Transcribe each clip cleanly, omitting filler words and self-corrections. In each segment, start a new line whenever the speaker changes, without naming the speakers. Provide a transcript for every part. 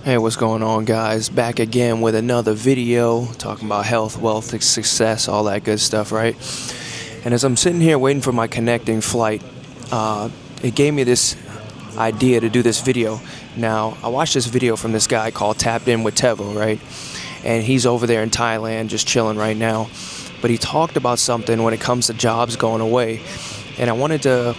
Hey, what's going on, guys? Back again with another video talking about health, wealth, success, all that good stuff, right? And as I'm sitting here waiting for my connecting flight, it gave me this idea to do this video. Now, I watched this video from this guy called Tapped In with Tevo, right? And he's over there in Thailand just chilling right now. But he talked about something when it comes to jobs going away. And I wanted to,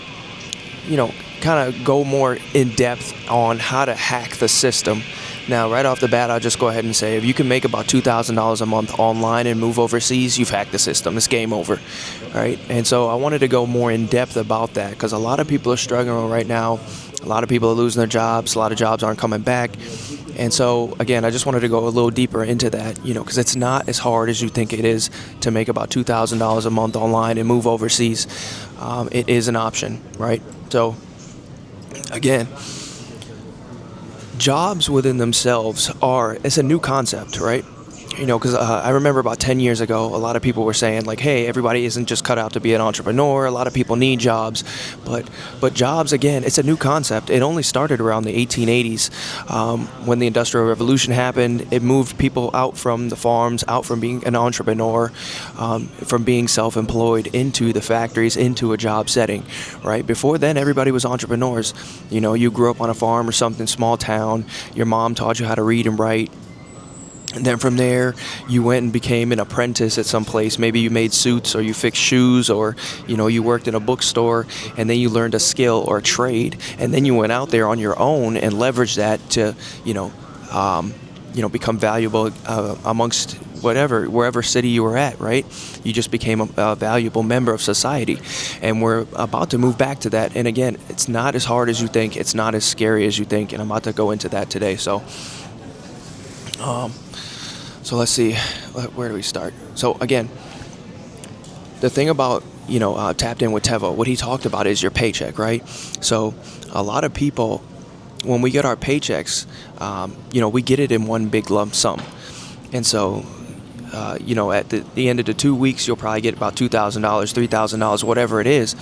kind of go more in depth on how to hack the system. Now, right off the bat, I'll just go ahead and say, if you can make about $2,000 a month online and move overseas, you've hacked the system. It's game over, right? And so I wanted to go more in depth about that because a lot of people are struggling right now. A lot of people are losing their jobs. A lot of jobs aren't coming back. And so, again, I just wanted to go a little deeper into that, because it's not as hard as you think it is to make about $2,000 a month online and move overseas. It is an option, right? So, again, jobs within themselves it's a new concept, right? Because I remember about 10 years ago, a lot of people were saying like, hey, everybody isn't just cut out to be an entrepreneur. A lot of people need jobs, but jobs, again, it's a new concept. It only started around the 1880s when the Industrial Revolution happened. It moved people out from the farms, out from being an entrepreneur, from being self-employed into the factories, into a job setting, right? Before then, everybody was entrepreneurs. You grew up on a farm or something, small town. Your mom taught you how to read and write. And then from there, you went and became an apprentice at some place. Maybe you made suits or you fixed shoes or, you worked in a bookstore and then you learned a skill or a trade. And then you went out there on your own and leveraged that to, become valuable amongst wherever city you were at, right? You just became a valuable member of society. And we're about to move back to that. And again, it's not as hard as you think. It's not as scary as you think. And I'm about to go into that today. So let's see, where do we start? So again, the thing about, Tapped In with Tevo, what he talked about is your paycheck, right? So a lot of people, when we get our paychecks, we get it in one big lump sum. And so, at the end of the 2 weeks, you'll probably get about $2,000, $3,000, whatever it is.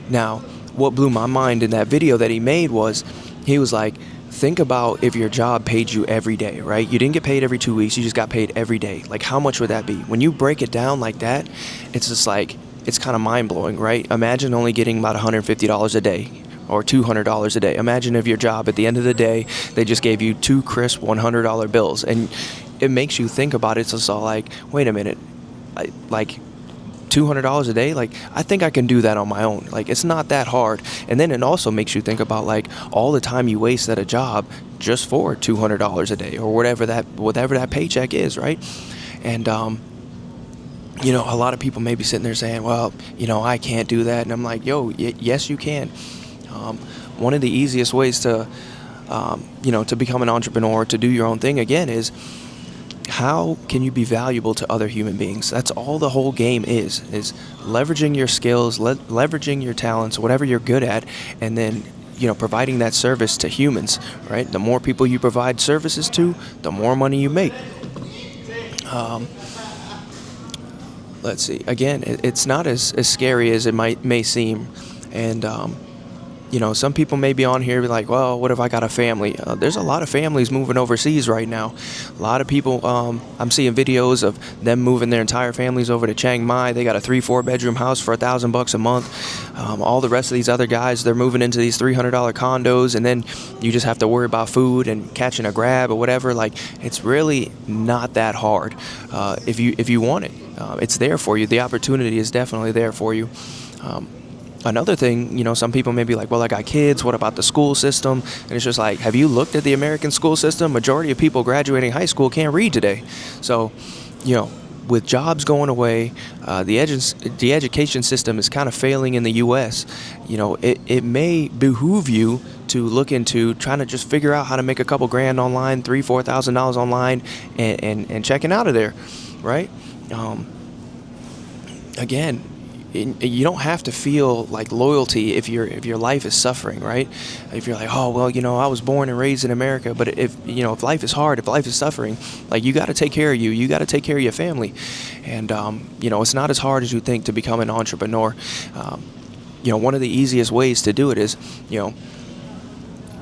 Now, what blew my mind in that video that he made was, he was like, think about if your job paid you every day, right? You didn't get paid every 2 weeks. You just got paid every day. Like, how much would that be? When you break it down like that, it's just like, it's kind of mind-blowing, right? Imagine only getting about $150 a day or $200 a day. Imagine if your job at the end of the day, they just gave you two crisp $100 bills. And it makes you think about it. It's just all like, wait a minute, $200 a day, like, I think I can do that on my own. Like, it's not that hard. And then it also makes you think about like all the time you waste at a job just for $200 a day or whatever that paycheck is, right? And a lot of people may be sitting there saying, well, I can't do that. And I'm like, yes, you can. One of the easiest ways to to become an entrepreneur, to do your own thing, again, is how can you be valuable to other human beings? That's all the whole game is leveraging your skills, leveraging your talents, whatever you're good at, and then, providing that service to humans, right? The more people you provide services to, the more money you make. Let's see. Again, it's not as scary as it may seem. And, some people may be on here be like, well, what if I got a family? There's a lot of families moving overseas right now. A lot of people, I'm seeing videos of them moving their entire families over to Chiang Mai. They got a 3-4 bedroom house for $1,000 a month. All the rest of these other guys, they're moving into these $300 condos, and then you just have to worry about food and catching a grab or whatever. Like, it's really not that hard if you want it. It's there for you. The opportunity is definitely there for you. Another thing, some people may be like, well, I got kids. What about the school system? And it's just like, have you looked at the American school system? Majority of people graduating high school can't read today. So, with jobs going away, the education system is kind of failing in the U.S. It may behoove you to look into trying to just figure out how to make a couple grand online, $3,000, $4,000 online, and checking out of there, right? Again, you don't have to feel like loyalty if your life is suffering, right? If you're like, oh, well, I was born and raised in America, but if life is hard, if life is suffering, like, you got to take care of you. You got to take care of your family. And, it's not as hard as you think to become an entrepreneur. One of the easiest ways to do it is,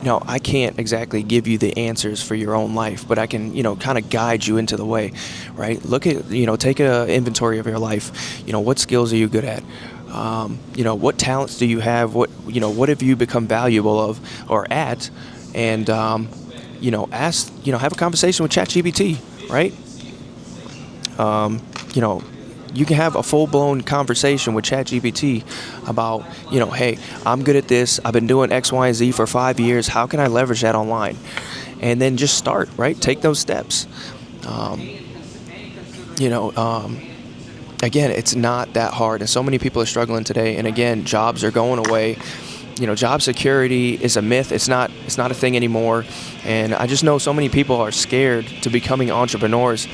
I can't exactly give you the answers for your own life, but I can, kind of guide you into the way, right? Look at, take an inventory of your life. What skills are you good at? What talents do you have? What have you become valuable of or at? And, ask, have a conversation with ChatGPT, right? You know, you can have a full-blown conversation with ChatGPT about, hey, I'm good at this. I've been doing X, Y, and Z for 5 years. How can I leverage that online? And then just start, right? Take those steps. Um, you know, um, Again, it's not that hard. And so many people are struggling today. And again, jobs are going away. Job security is a myth. It's not a thing anymore. And I just know so many people are scared to becoming entrepreneurs,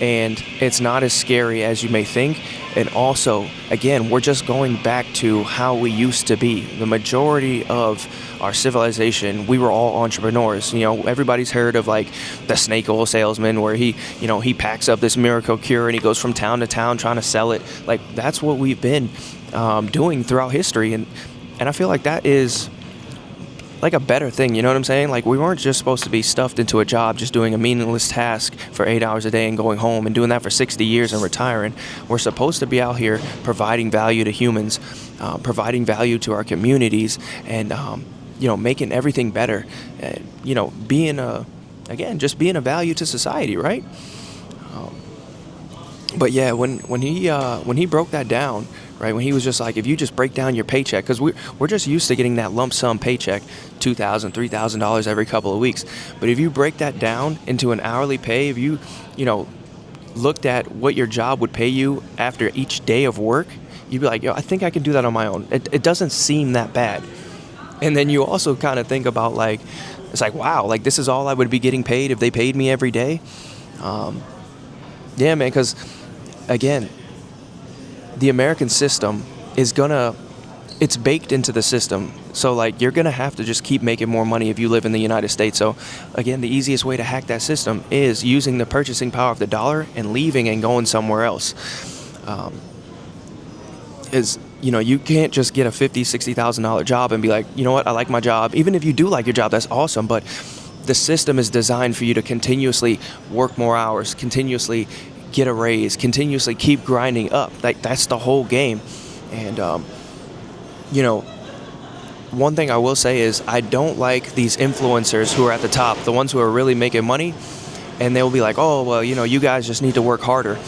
and it's not as scary as you may think. And also, again, we're just going back to how we used to be. The majority of our civilization, we were all entrepreneurs. Everybody's heard of like the snake oil salesman, where he packs up this miracle cure and he goes from town to town trying to sell it. Like, that's what we've been doing throughout history. And I feel like that is like a better thing, you know what I'm saying? Like, we weren't just supposed to be stuffed into a job just doing a meaningless task for 8 hours a day and going home and doing that for 60 years and retiring. We're supposed to be out here providing value to humans, providing value to our communities, and making everything better. Just being a value to society, right? But yeah, when he broke that down, right, when he was just like, if you just break down your paycheck, because we're just used to getting that lump sum paycheck, $2,000, $3,000 every couple of weeks. But if you break that down into an hourly pay, if you looked at what your job would pay you after each day of work, you'd be like, yo, I think I can do that on my own. It doesn't seem that bad. And then you also kind of think about, like, it's like, wow, like, this is all I would be getting paid if they paid me every day. Yeah, man, because again, the American system it's baked into the system. So, like, you're going to have to just keep making more money if you live in the United States. So, again, the easiest way to hack that system is using the purchasing power of the dollar and leaving and going somewhere else. You can't just get a $50,000, $60,000 job and be like, you know what, I like my job. Even if you do like your job, that's awesome. But the system is designed for you to continuously work more hours, continuously get a raise, continuously keep grinding up. That's the whole game. And one thing I will say is, I don't like these influencers who are at the top, the ones who are really making money, and they'll be like, oh, well, you guys just need to work harder.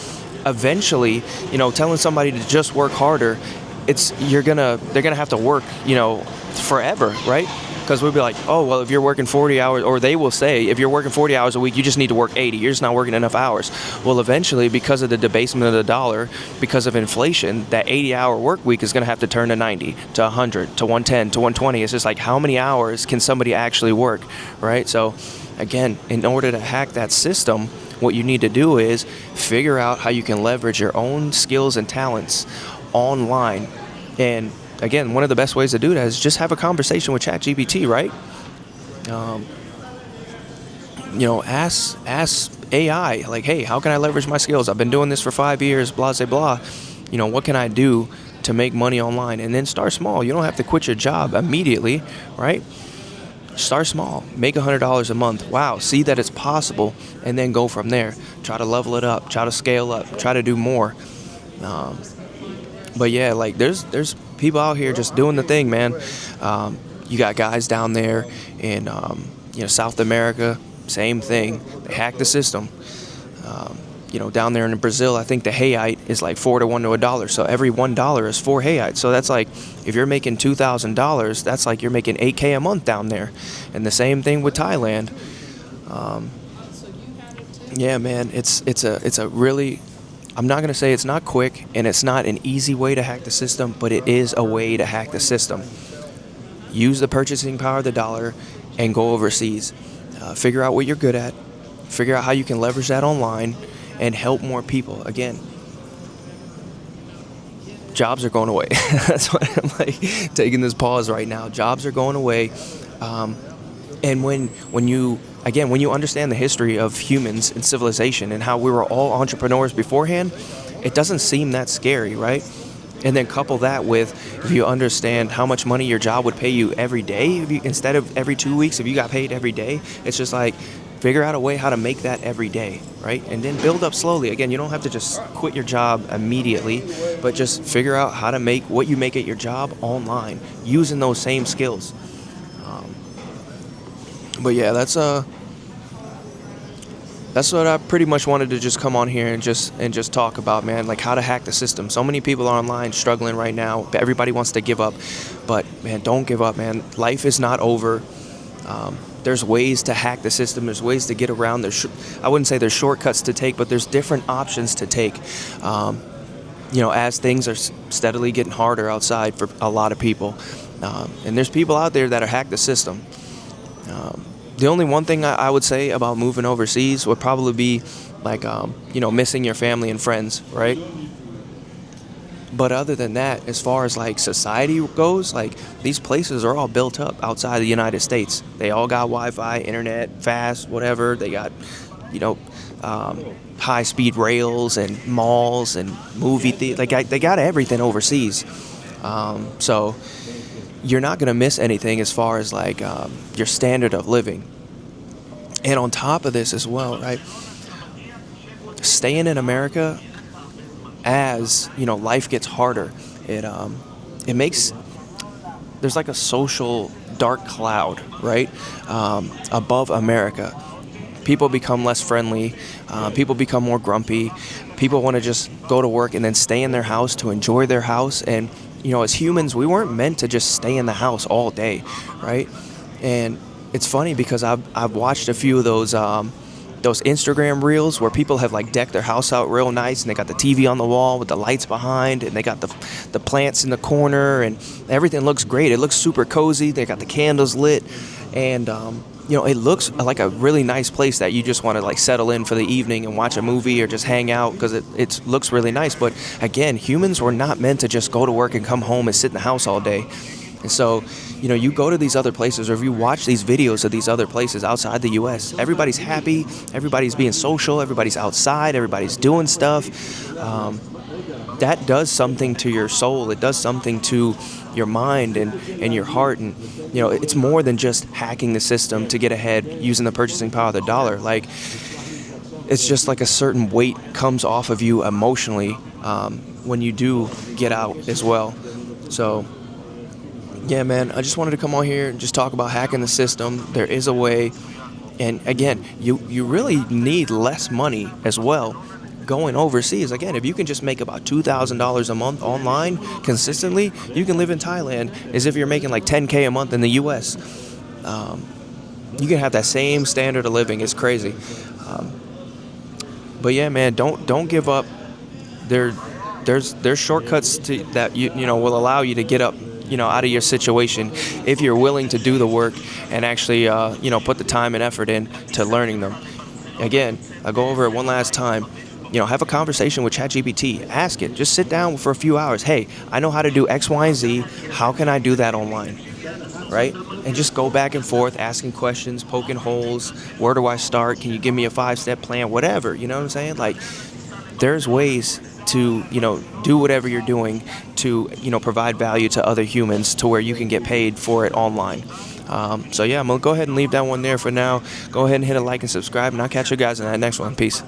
Eventually, telling somebody to just work harder, they're gonna have to work, forever, right? Because we'll be like, oh, well, if you're working 40 hours, or they will say, if you're working 40 hours a week, you just need to work 80. You're just not working enough hours. Well, eventually, because of the debasement of the dollar, because of inflation, that 80-hour work week is going to have to turn to 90, to 100, to 110, to 120. It's just like, how many hours can somebody actually work, right? So, again, in order to hack that system, what you need to do is figure out how you can leverage your own skills and talents online. And again, one of the best ways to do that is just have a conversation with ChatGPT, right? Ask AI, like, hey, how can I leverage my skills? I've been doing this for 5 years, blah, blah, blah. What can I do to make money online? And then start small. You don't have to quit your job immediately, right? Start small. Make $100 a month. Wow, see that it's possible, and then go from there. Try to level it up. Try to scale up. Try to do more. But yeah, like, there's people out here just doing the thing, man. You got guys down there in South America, same thing. They hack the system. Down there in Brazil, I think the hayite is like 4 to 1 to $1. So every $1 is 4 hayite. So that's like, if you're making $2,000, that's like you're making $8K a month down there. And the same thing with Thailand. Yeah, man, it's a really, I'm not going to say it's not quick and it's not an easy way to hack the system, but it is a way to hack the system. Use the purchasing power of the dollar and go overseas. Figure out what you're good at. Figure out how you can leverage that online and help more people. Again, jobs are going away. That's why I'm like taking this pause right now. Jobs are going away. And when you understand the history of humans and civilization and how we were all entrepreneurs beforehand, it doesn't seem that scary, right? And then couple that with, if you understand how much money your job would pay you every day, if you, instead of every 2 weeks, if you got paid every day, it's just like figure out a way how to make that every day, right? And then build up slowly. Again, you don't have to just quit your job immediately, but just figure out how to make what you make at your job online using those same skills. But yeah, that's what I pretty much wanted to just come on here and just talk about, man, like how to hack the system. So many people are online struggling right now. Everybody wants to give up, but man, don't give up, man. Life is not over. There's ways to hack the system. There's ways to get around. I wouldn't say there's shortcuts to take, but there's different options to take. As things are steadily getting harder outside for a lot of people, and there's people out there that are hack the system. The only one thing I would say about moving overseas would probably be like, missing your family and friends, right? But other than that, as far as like society goes, like these places are all built up outside the United States. They all got Wi-Fi, internet, fast, whatever. They got, high-speed rails and malls and movie theaters. They got everything overseas. So you're not going to miss anything as far as like your standard of living. And on top of this as well, right, staying in America, as life gets harder, it makes, there's like a social dark cloud, right, above America. People become less friendly, people become more grumpy, people want to just go to work and then stay in their house to enjoy their house. And as humans, we weren't meant to just stay in the house all day, right? And it's funny because I've watched a few of those Instagram reels where people have like decked their house out real nice, and they got the TV on the wall with the lights behind, and they got the plants in the corner, and everything looks great. It looks super cozy. They got the candles lit, and it looks like a really nice place that you just want to like settle in for the evening and watch a movie or just hang out because it looks really nice. But again, humans were not meant to just go to work and come home and sit in the house all day. And so, you go to these other places, or if you watch these videos of these other places outside the U.S., everybody's happy, everybody's being social, everybody's outside, everybody's doing stuff. That does something to your soul. It does something to your mind and your heart. And, it's more than just hacking the system to get ahead using the purchasing power of the dollar. Like, it's just like a certain weight comes off of you emotionally when you do get out as well. So, yeah, man, I just wanted to come on here and just talk about hacking the system. There is a way. And again, you really need less money as well going overseas. Again, if you can just make about $2,000 a month online consistently, you can live in Thailand as if you're making like $10K a month in the U.S. You can have that same standard of living. It's crazy. But yeah, man, don't give up. There's shortcuts that will allow you to get up out of your situation if you're willing to do the work and actually put the time and effort in to learning them. Again, I'll go over it one last time. Have a conversation with ChatGPT. Ask it. Just sit down for a few hours. Hey, I know how to do X, Y, and Z. How can I do that online? Right? And just go back and forth, asking questions, poking holes. Where do I start? Can you give me a 5-step plan? Whatever. You know what I'm saying? Like, there's ways to, do whatever you're doing to, provide value to other humans to where you can get paid for it online. So yeah, I'm going to go ahead and leave that one there for now. Go ahead and hit a like and subscribe, and I'll catch you guys in that next one. Peace.